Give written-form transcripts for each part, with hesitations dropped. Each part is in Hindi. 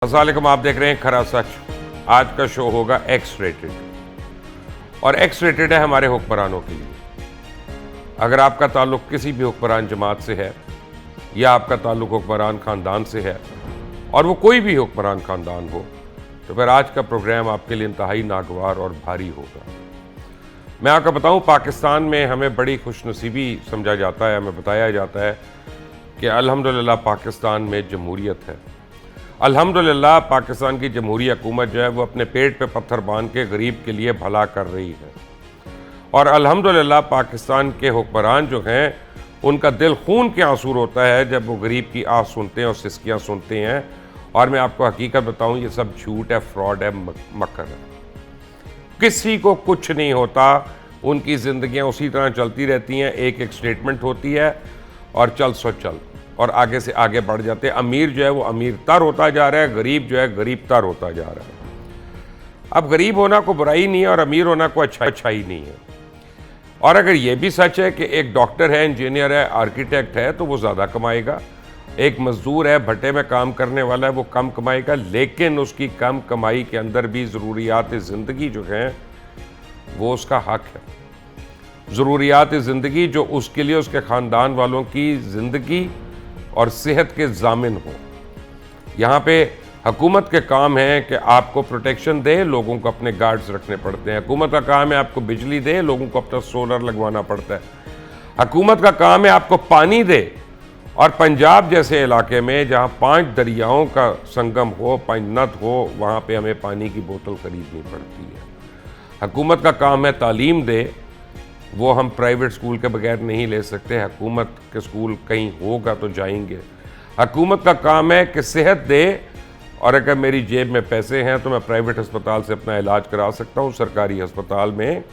अस्सलामुअलैकुम, आप देख रहे हैं खरा सच। आज का शो होगा एक्स रेटेड, और एक्स रेटेड है हमारे हुक्मरानों के लिए। अगर आपका ताल्लुक किसी भी हुक्मरान जमात से है या आपका ताल्लुक हुक्मरान ख़ानदान से है, और वो कोई भी हुक्मरान ख़ानदान हो, तो फिर आज का प्रोग्राम आपके लिए इंतहाई नागवार और भारी होगा। मैं आपको बताऊं, पाकिस्तान में हमें बड़ी खुशनसीबी समझा जाता है, हमें बताया जाता है कि अल्हम्दुलिल्लाह पाकिस्तान में जमहूरियत है। अल्हम्दुलिल्लाह पाकिस्तान की जमहूरी हुकूमत जो है वो अपने पेट पे पत्थर बांध के गरीब के लिए भला कर रही है। और अल्हम्दुलिल्लाह पाकिस्तान के हुक्मरान जो हैं उनका दिल खून के आंसू होता है जब वो गरीब की आह सुनते हैं और सिसकियाँ सुनते हैं। और मैं आपको हकीकत बताऊं, ये सब झूठ है, फ्रॉड है, मक्कर है। किसी को कुछ नहीं होता, उनकी ज़िंदगियाँ उसी तरह चलती रहती हैं। एक एक स्टेटमेंट होती है और चल सो चल, और आगे से आगे बढ़ जाते हैं। अमीर जो है वो अमीर तर होता जा रहा है, गरीब जो है गरीब तर होता जा रहा है। अब गरीब होना को बुराई नहीं है और अमीर होना को अच्छाई नहीं है। और अगर ये भी सच है कि एक डॉक्टर है, इंजीनियर है, आर्किटेक्ट है, तो वो ज़्यादा कमाएगा। एक मजदूर है, भट्टे में काम करने वाला है, वो कम कमाएगा। लेकिन उसकी कम कमाई के अंदर भी ज़रूरियात ज़िंदगी जो हैं वो उसका हक है। ज़रूरियात ज़िंदगी जो उसके लिए उसके ख़ानदान वालों की ज़िंदगी और सेहत के ज़ामिन हो। यहाँ पे हुकूमत के काम है कि आपको प्रोटेक्शन दे, लोगों को अपने गार्ड्स रखने पड़ते हैं। हुकूमत का काम है आपको बिजली दे, लोगों को अपना सोलर लगवाना पड़ता है। हुकूमत का काम है आपको पानी दे, और पंजाब जैसे इलाके में जहाँ 5 दरियाओं का संगम हो, 5 नद हो, वहाँ पे हमें पानी की बोतल खरीदनी पड़ती है। हुकूमत का काम है तालीम दे, वो हम प्राइवेट स्कूल के बगैर नहीं ले सकते। हुकूमत के स्कूल कहीं होगा तो जाएंगे। हुकूमत का काम है कि सेहत दे, और अगर मेरी जेब में पैसे हैं तो मैं प्राइवेट अस्पताल से अपना इलाज करा सकता हूँ। सरकारी अस्पताल में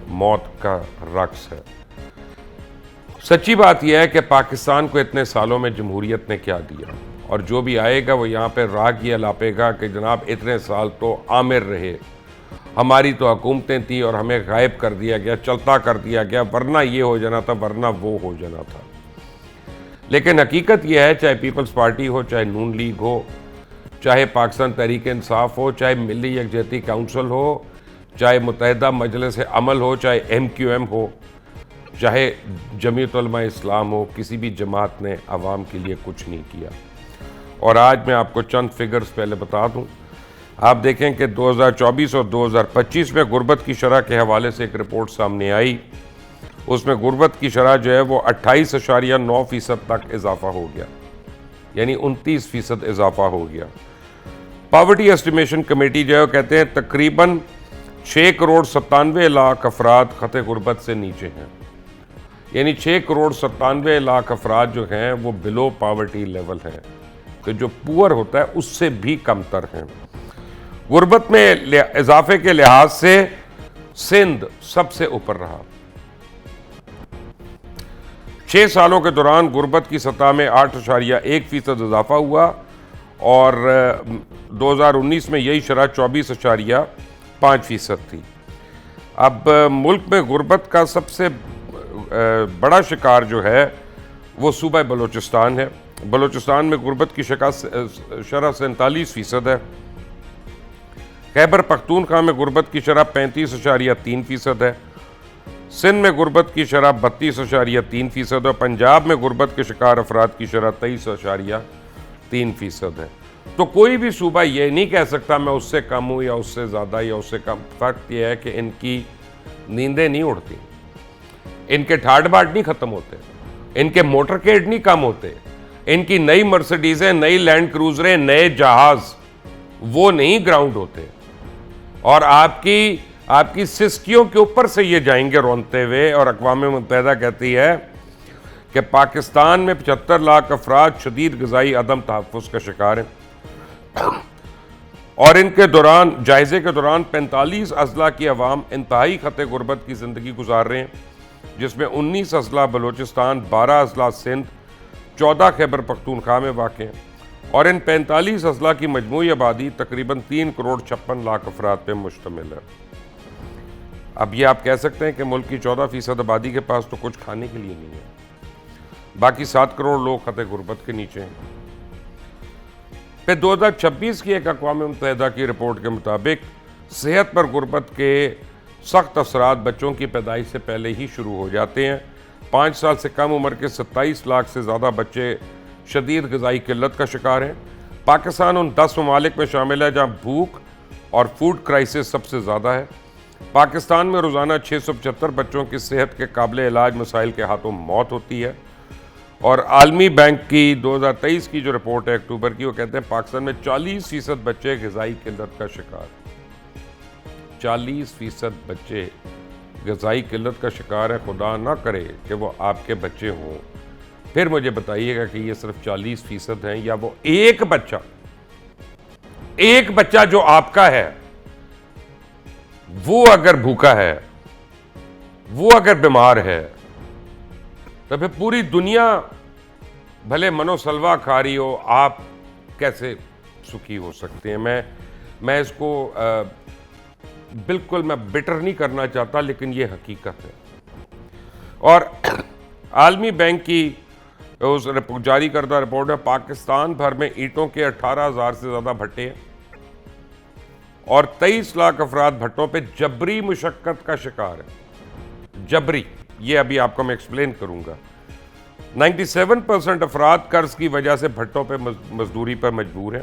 मौत का रक्स है। सच्ची बात यह है कि पाकिस्तान को इतने सालों में जमहूरियत ने क्या दिया, और जो भी आएगा वो यहाँ पर राग ये लापेगा कि जनाब इतने साल तो आमिर रहे, हमारी तो हुकूमतें थी और हमें गायब कर दिया गया, चलता कर दिया गया, वरना ये हो जाना था, वरना वो हो जाना था। लेकिन हकीकत यह है, चाहे पीपल्स पार्टी हो, चाहे नून लीग हो, चाहे पाकिस्तान तहरीक इंसाफ हो, चाहे मिली यकजहती काउंसिल हो, चाहे मुत्तहिदा मजलिस अमल हो, चाहे MQM हो, चाहे जमीयत उलमा इस्लाम हो, किसी भी जमात ने आवाम के लिए कुछ नहीं किया। और आज मैं आपको चंद फिगर्स पहले बता दूँ। आप देखें कि 2024 और 2025 में गुर्बत की शरह के हवाले से एक रिपोर्ट सामने आई। उसमें गुर्बत की शरह जो है वो 28.9% तक इजाफा हो गया, यानी 29% इजाफा हो गया। पावर्टी एस्टिमेशन कमेटी जो है वो कहते हैं तकरीबन 6,97,00,000 अफराद खते गुर्बत से नीचे हैं, यानी 6,97,00,000 अफराद जो हैं वो बिलो पावर्टी लेवल हैं, तो जो पुअर होता है उससे भी कमतर हैं। गुर्बत में इजाफे के लिहाज से सिंध सबसे ऊपर रहा। 6 सालों के दौरान गुर्बत की सतह में 8.1% इजाफा हुआ, और 2019 में यही शरह 24.5% थी। अब मुल्क में गुर्बत का सबसे बड़ा शिकार जो है वो सूबा बलूचिस्तान है। बलूचिस्तान में गुर्बत की शरह 47% है। खैबर पख्तूनख्वा में गुर्बत की शरह 35.3% है। सिंध में गुर्बत की शरह 32.3% है। पंजाब में गुर्बत के शिकार अफराद की शरह 23.3% है। तो कोई भी सूबा ये नहीं कह सकता मैं उससे कम हूँ या उससे ज़्यादा या उससे कम। फ़र्क यह है कि इनकी नींदें नहीं उड़ती, इनके ठाट बाट नहीं ख़त्म होते, इनके मोटरकेड नहीं कम होते, इनकी नई मर्सिडीज़ें, नई लैंड क्रूजरें, नए जहाज़ वो नहीं ग्राउंड होते, और आपकी सिस्कियों के ऊपर से ये जाएंगे रोनते हुए। और अक़वाम मुत्तहिदा कहती है कि पाकिस्तान में 75 लाख अफराद शदीद ग़िज़ाई अदम तहफ़्फ़ुज़ का शिकार हैं, और इनके दौरान जायज़े के दौरान 45 अज़ला की अवाम इंतहाई ख़ते गुर्बत की ज़िंदगी गुजार रहे हैं, जिसमें 19 अज़ला बलूचिस्तान, 12 अज़ला सिंध, 14 खैबर पख्तूनख्वा में वाक़ हैं। और इन 45 अज़ला की मजमूई आबादी तकरीबन 3,56,00,000 अफराद पर मुश्तमिल है। अब ये आप कह सकते हैं कि मुल्क की 14% आबादी के पास तो कुछ खाने के लिए नहीं है, बाकी 7 करोड़ लोग खते गुर्बत के नीचे हैं। फिर 2026 की एक अक़वाम मुत्तहिदा की रिपोर्ट के मुताबिक सेहत पर गुर्बत के सख्त असरात बच्चों की पैदाइश से पहले ही शुरू हो जाते हैं। 5 साल से कम उम्र के 27 लाख से ज़्यादा बच्चे शदीद ग़िज़ाई किल्लत का शिकार हैं। पाकिस्तान उन 10 ममालिक में शामिल है जहाँ भूख और फूड क्राइसिस सबसे ज़्यादा है। पाकिस्तान में रोज़ाना 675 बच्चों की सेहत के काबिल इलाज मसाइल के हाथों मौत होती है। और आलमी बैंक की 2023 की जो रिपोर्ट है अक्टूबर की, वो कहते हैं पाकिस्तान में 40% बच्चे ग़िज़ाई किल्लत का शिकार। 40% बच्चे ग़िज़ाई किल्लत का शिकार है। खुदा ना करे कि वो आपके बच्चे हों। फिर मुझे बताइएगा कि ये सिर्फ 40% हैं या वो एक बच्चा जो आपका है वो अगर भूखा है, वो अगर बीमार है, तो फिर पूरी दुनिया भले मनोसलवा खा रही हो, आप कैसे सुखी हो सकते हैं। मैं इसको बिल्कुल मैं बिटर नहीं करना चाहता, लेकिन ये हकीकत है। और आलमी बैंक की उस जारी करदा रिपोर्ट में पाकिस्तान भर में ईंटों के 18,000 से ज़्यादा भट्टे हैं और 23 लाख अफराद भट्टों पे जबरी मुशक्कत का शिकार है। जबरी, ये अभी आपको मैं एक्सप्लेन करूंगा। 97% अफराद कर्ज की वजह से भट्टों पे मजदूरी पर मजबूर हैं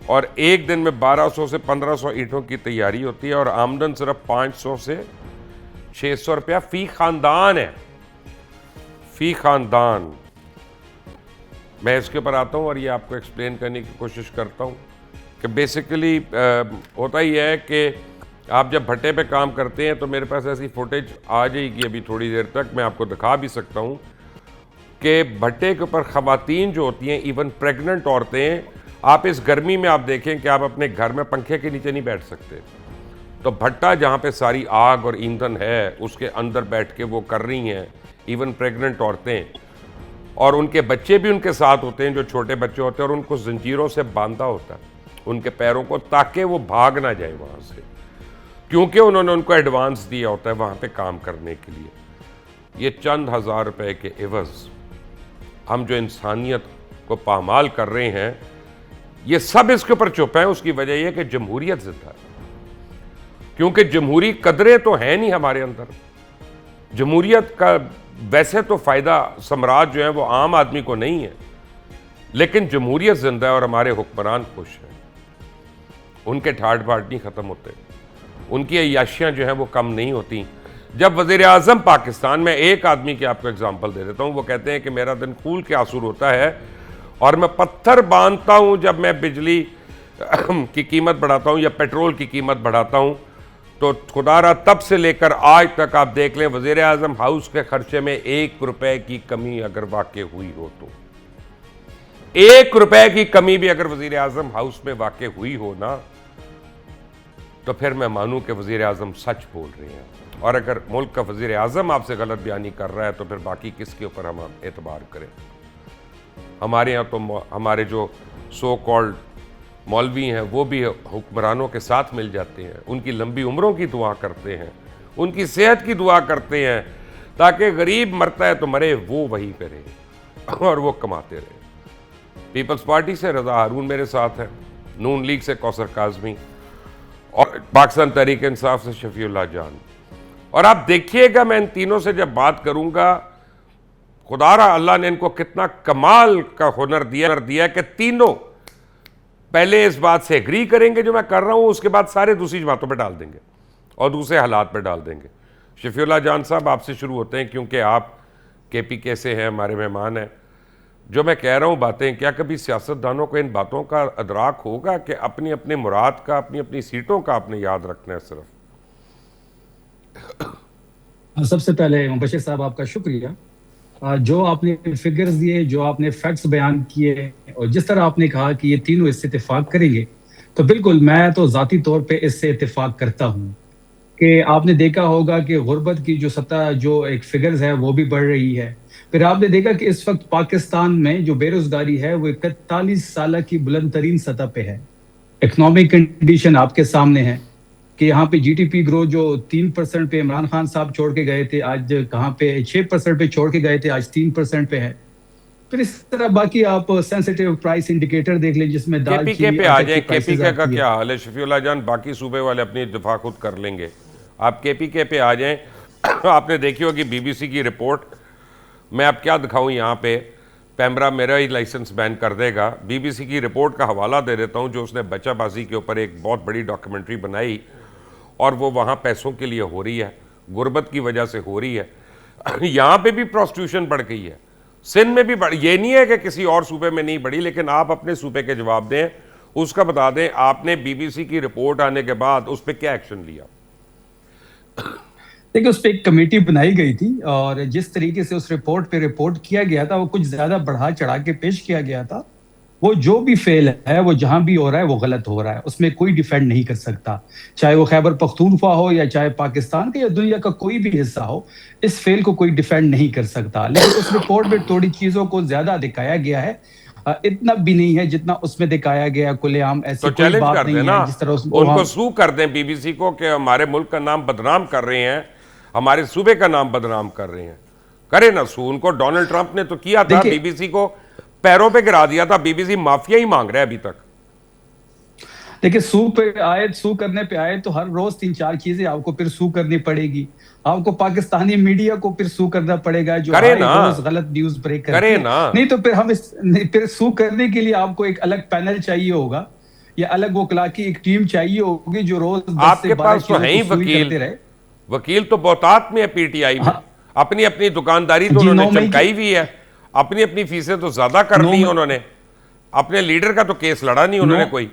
और एक दिन में 1200 से 1500 ईंटों की तैयारी होती है और आमदन सिर्फ 500 से 600 रुपया फी खानदान है। फी खानदान। मैं इसके ऊपर आता हूँ और ये आपको एक्सप्लेन करने की कोशिश करता हूँ कि बेसिकली होता ही है कि आप जब भट्टे पे काम करते हैं तो मेरे पास ऐसी फुटेज आ जाएगी अभी थोड़ी देर तक, मैं आपको दिखा भी सकता हूँ कि भट्टे के ऊपर ख़वातीन जो होती हैं, इवन प्रेग्नेंट औरतें, आप इस गर्मी में आप देखें कि आप अपने घर में पंखे के नीचे नहीं बैठ सकते। तो भट्टा जहाँ पे सारी आग और ईंधन है उसके अंदर बैठ के वो कर रही हैं, इवन प्रेग्नेंट औरतें, और उनके बच्चे भी उनके साथ होते हैं जो छोटे बच्चे होते हैं, और उनको जंजीरों से बांधा होता है उनके पैरों को, ताकि वो भाग ना जाए वहाँ से, क्योंकि उन्होंने उनको एडवांस दिया होता है वहाँ पे काम करने के लिए। ये चंद हज़ार रुपए के एवज़ हम जो इंसानियत को पामाल कर रहे हैं, ये सब इसके ऊपर चुप है। उसकी वजह यह कि जमहूरियत जिंदा है, क्योंकि जमहूरी कदरें तो हैं नहीं हमारे अंदर। जमहूरियत का वैसे तो फ़ायदा सम्राट जो है वो आम आदमी को नहीं है, लेकिन जमहूरियत जिंदा है और हमारे हुक्मरान खुश हैं। उनके ठाट बाट नहीं ख़त्म होते, उनकी अय्याशियाँ जो हैं वो कम नहीं होती। जब वज़ीर आज़म पाकिस्तान में, एक आदमी की आपको एग्जांपल दे देता हूँ, वो कहते हैं कि मेरा दिन खूल के आंसू होता है और मैं पत्थर बांधता हूँ जब मैं बिजली की कीमत बढ़ाता हूँ या पेट्रोल की कीमत बढ़ाता हूँ। तो खुदारा तब से लेकर आज तक आप देख लें, वज़ीर आज़म हाउस के खर्चे में 1 रुपए की कमी अगर वाक़ई हुई हो, तो 1 रुपए की कमी भी अगर वज़ीर आज़म हाउस में वाक़ई हुई हो ना, तो फिर मैं मानूं कि वज़ीर आज़म सच बोल रहे हैं। और अगर मुल्क का वज़ीर आज़म आपसे गलत बयानी कर रहा है तो फिर बाकी किसके ऊपर हम एतबार करें। हमारे यहाँ तो हमारे जो सो कॉल्ड मौलवी हैं वो भी हुक्मरानों के साथ मिल जाते हैं, उनकी लंबी उम्रों की दुआ करते हैं, उनकी सेहत की दुआ करते हैं, ताकि गरीब मरता है तो मरे वो वहीं पे रहे और वो कमाते रहे। पीपल्स पार्टी से रज़ा हारून मेरे साथ है, नून लीग से कौसर काज़मी और पाकिस्तान तहरीक इंसाफ से शफीउल्लाह जान। और आप देखिएगा, मैं इन तीनों से जब बात करूंगा, खुदारा अल्लाह ने इनको कितना कमाल का हुनर दिया कि तीनों पहले इस बात से एग्री करेंगे जो मैं कर रहा हूं, उसके बाद सारे दूसरी बातों पे डाल देंगे और दूसरे हालात पे डाल देंगे। शफीउल्लाह जान साहब, आपसे शुरू होते हैं क्योंकि आप KPK से हैं, हमारे मेहमान हैं। जो मैं कह रहा हूं बातें, क्या कभी सियासतदानों को इन बातों का अदराक होगा कि अपनी अपनी मुराद का, अपनी अपनी सीटों का आपने याद रखना है सिर्फ? सबसे पहले मुबशिर साहब आपका शुक्रिया। जो आपने फिगर्स दिए, जो आपने फैक्ट्स बयान किए और जिस तरह आपने कहा कि ये तीनों इससे इत्तेफाक करेंगे, तो बिल्कुल मैं तो ज़ाती तौर पे इससे इत्तेफाक करता हूँ कि आपने देखा होगा कि गुर्बत की जो सतह, जो एक फिगर्स है वो भी बढ़ रही है। फिर आपने देखा कि इस वक्त पाकिस्तान में जो बेरोजगारी है वो 41 साल की बुलंद तरीन सतह पे है। इकोनॉमिक कंडीशन आपके सामने है कि यहाँ पे GDP ग्रोथ जो 3% पे इमरान खान साहब छोड़ के गए थे, आज कहाँ पे 6% पे छोड़ के गए थे, आज 3% पे है। फिर इस तरह बाकी आप सेंसिटिव प्राइस इंडिकेटर देख लें जिसमें दाल केपीके चीनी पे आ आटा की जाए, प्राइसेस केपीके का आती है। क्या हाल है शफीउल्लाह जान? बाकी सूबे वाले अपनी दिफा खुद कर लेंगे, आप केपीके पे आ जाएं। आपने देखी होगी बीबीसी की रिपोर्ट, मैं अब क्या दिखाऊं यहाँ पे, पैमरा मेरा ही लाइसेंस बैन कर देगा। बीबीसी की रिपोर्ट का हवाला दे देता हूँ, जो उसने बच्चाबाजी के ऊपर एक बहुत बड़ी डॉक्यूमेंट्री बनाई, और वो वहाँ पैसों के लिए हो रही है, गुर्बत की वजह से हो रही है। यहाँ पे भी प्रोस्टिट्यूशन बढ़ गई है, सिंध में भी बढ़, ये नहीं है कि किसी और सूबे में नहीं बढ़ी, लेकिन आप अपने सूबे के जवाब दें, उसका बता दें आपने बीबीसी की रिपोर्ट आने के बाद उस पर क्या एक्शन लिया। देखिए, उस पर एक कमेटी बनाई गई थी और जिस तरीके से उस रिपोर्ट पे रिपोर्ट किया गया था वो कुछ ज्यादा बढ़ा चढ़ा के पेश किया गया था। वो जो भी फेल है वो जहां भी हो रहा है वो गलत हो रहा है, उसमें कोई डिफेंड नहीं कर सकता, चाहे वो खैबर पख्तूनख्वा हो या चाहे पाकिस्तान का या दुनिया का कोई भी हिस्सा हो। इस फेल को कोई डिफेंड नहीं कर सकता, लेकिन उस रिपोर्ट में थोड़ी चीजों को ज्यादा दिखाया गया है। इतना भी नहीं है जितना उसमें दिखाया गया, खुलेआम तो ऐसी कोई चैलेंज बात कर नहीं देना, है जिस तरह उसको उनको हम। सू कर दें बीबीसी को कि हमारे मुल्क का नाम बदनाम कर रहे हैं, हमारे सूबे का नाम बदनाम कर रहे हैं। करे ना सू उनको। डोनाल्ड ट्रंप ने तो किया था, देखिए बीबीसी को पैरों पे गिरा दिया था। बीबीसी माफिया ही मांग रहा है अभी तक। देखिए, सू करने पे आए तो हर रोज 3-4 चीजें आपको फिर सू करनी पड़ेगी। आपको पाकिस्तानी मीडिया को फिर सू करना पड़ेगा जो करे आए ना, रोज गलत न्यूज ब्रेक करती करे है। ना। नहीं तो फिर हम इस नहीं, फिर सू करने के लिए आपको एक अलग पैनल चाहिए होगा या अलग वकला की एक टीम चाहिए होगी जो रोज 10 से आपके 12 पास तो चीजों है को ही सुई वकील, करते रहे। वकील तो बहुतात में है पीटीआई में। हाँ अपनी अपनी दुकानदारी तो जी, उन्होंने 9 मई की चमकाई हुई है, अपनी अपनी फीसें तो ज्यादा कर 9 ली हैं मई उन्होंने। अपने लीडर का तो केस लड़ा नहीं 9 उन्होंने कोई।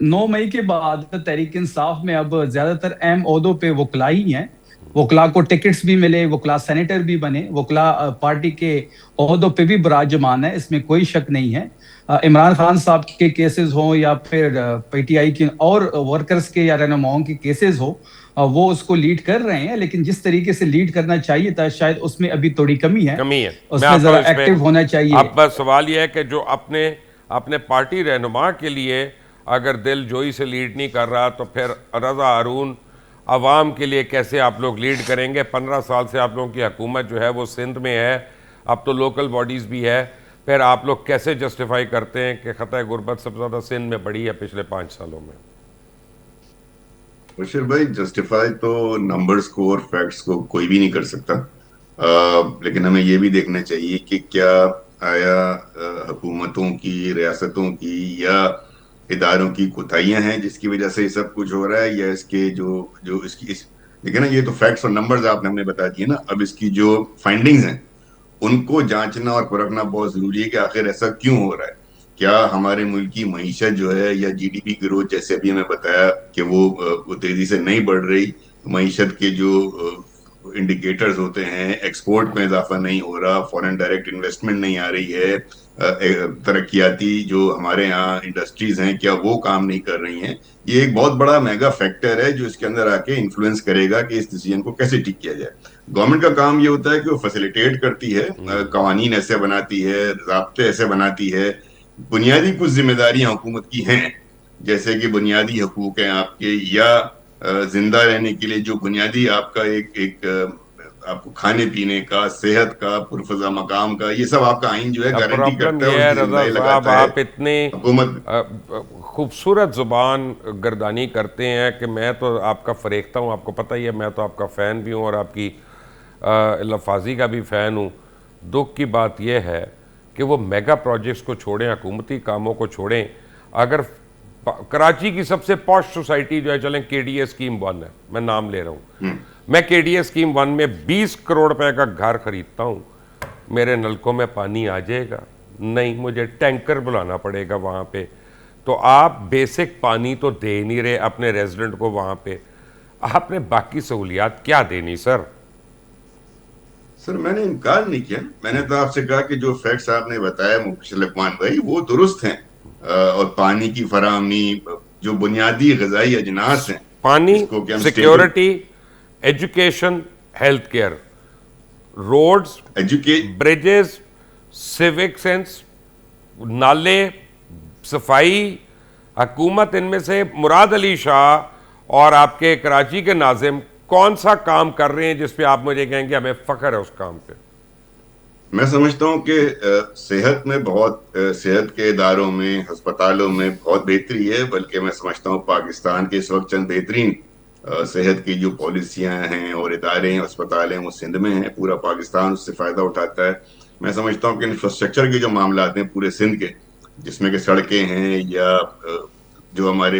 9 मई के बाद तहरीक इंसाफ में अब ज्यादातर अहम ओहदों पे वकला ही हैं। वकला को टिकट्स भी मिले, वकला सेनेटर भी बने, वकला पार्टी के ओहदों पे भी बराजमान है, इसमें कोई शक नहीं है। इमरान खान साहब के केसेस हो या फिर पीटीआई के और वर्कर्स के या रहनुमाओं के केसेस हो, वो उसको लीड कर रहे हैं, लेकिन जिस तरीके से लीड करना चाहिए था शायद उसमें अभी थोड़ी कमी है। कमी है। मैं उसमें आता हूं जरा इस पे, एक्टिव होना चाहिए। अब बस सवाल यह है कि जो अपने अपने पार्टी रहनुमा के लिए अगर दिल जोई से लीड नहीं कर रहा, तो फिर रजा हारून अवाम के लिए कैसे आप लोग लीड करेंगे? 15 साल से आप लोगों की हुकूमत जो है वो सिंध में है, अब तो लोकल बॉडीज़ भी है, फिर आप लोग कैसे जस्टिफाई करते हैं कि खतरा गुर्बत सबसे ज़्यादा सिंध में बढ़ी है पिछले 5 सालों में? बशीर भाई, जस्टिफाई तो नंबर्स को और फैक्ट्स को कोई भी नहीं कर सकता। लेकिन हमें ये भी देखना चाहिए कि क्या आया हुकूमतों की, रियासतों की या इदारों की कोताहियां हैं जिसकी वजह से ये सब कुछ हो रहा है, या इसके जो जो इसकी इस देखिए ना, ये तो फैक्ट्स और नंबर्स आपने हमें बता दिए ना। अब इसकी जो फाइंडिंग्स हैं उनको जांचना और परखना बहुत जरूरी है कि आखिर ऐसा क्यों हो रहा है। क्या हमारे मुल्क की मईशत जो है या जीडीपी ग्रोथ, जैसे अभी हमें बताया कि वो तेजी से नहीं बढ़ रही, मईशत के जो इंडिकेटर्स होते हैं, एक्सपोर्ट में इजाफा नहीं हो रहा, फॉरेन डायरेक्ट इन्वेस्टमेंट नहीं आ रही है, तरक्याती जो हमारे यहाँ इंडस्ट्रीज हैं क्या वो काम नहीं कर रही हैं। ये एक बहुत बड़ा मेगा फैक्टर है जो इसके अंदर आके इन्फ्लुएंस करेगा कि इस डिसीजन को कैसे ठीक किया जाए। गवर्नमेंट का काम ये होता है कि वो फैसिलिटेट करती है, कवानीन ऐसे बनाती है, ज़ाब्ते ऐसे बनाती है। बुनियादी कुछ जिम्मेदारियां हुकूमत की हैं, जैसे कि बुनियादी हकूक हैं आपके, या जिंदा रहने के लिए जो बुनियादी आपका एक एक आपको खाने पीने का, सेहत का, पुरफजा मकाम का, ये सब आपका आइन जो है अब गारंटी प्रॉब्लम करता है यह और है उसकी रजा जिम्मेदारी साहब, लगाता है आप इतने हुकूमत। खूबसूरत ज़ुबान गर्दानी करते हैं कि मैं तो आपका फ़रेख्ता हूँ, आपको पता ही है, मैं तो आपका फ़ैन भी हूँ और आपकी लफाजी का भी फ़ैन हूँ। दुख की बात यह है कि वो मेगा प्रोजेक्ट्स को छोड़ें, हुकूमती कामों को छोड़ें। अगर कराची की सबसे पॉश सोसाइटी जो है, चलें केडीए स्कीम 1 है, मैं नाम ले रहा हूँ, मैं केडीए स्कीम 1 में 20 करोड़ रुपए का घर खरीदता हूँ, मेरे नलकों में पानी आ जाएगा? नहीं, मुझे टैंकर बुलाना पड़ेगा वहाँ पे। तो आप बेसिक पानी तो दे नहीं रहे अपने रेजिडेंट को वहाँ पे, आपने बाकी सहूलियात क्या देनी सर? सर, मैंने इनकार नहीं किया, मैंने तो आपसे कहा कि जो फैक्ट्स आपने बताया मुबशर लकमान भाई वो दुरुस्त हैं। और पानी की फराहमी, जो बुनियादी ग़िज़ाई अजनास हैं, पानी, जिसको कि हम stable security, education, health care, roads, bridges, civic sense, नाले, सफाई, हुकूमत, इनमें से मुराद अली शाह और आपके कराची के नाजिम कौन सा काम कर रहे हैं जिस पे आप मुझे कहेंगे हमें फख्र है उस काम पे? मैं समझता हूँ कि सेहत में बहुत सेहत के इदारों में, अस्पतालों में बहुत बेहतरी है, बल्कि मैं समझता हूँ पाकिस्तान के इस वक्त चंद बेहतरीन सेहत की जो पॉलिसियां हैं और इदारे हैं, अस्पताल हैं, वो सिंध में हैं। पूरा पाकिस्तान उससे फायदा उठाता है। मैं समझता हूँ कि इंफ्रास्ट्रक्चर के जो मामला हैं पूरे सिंध के, जिसमें कि सड़कें हैं या जो हमारे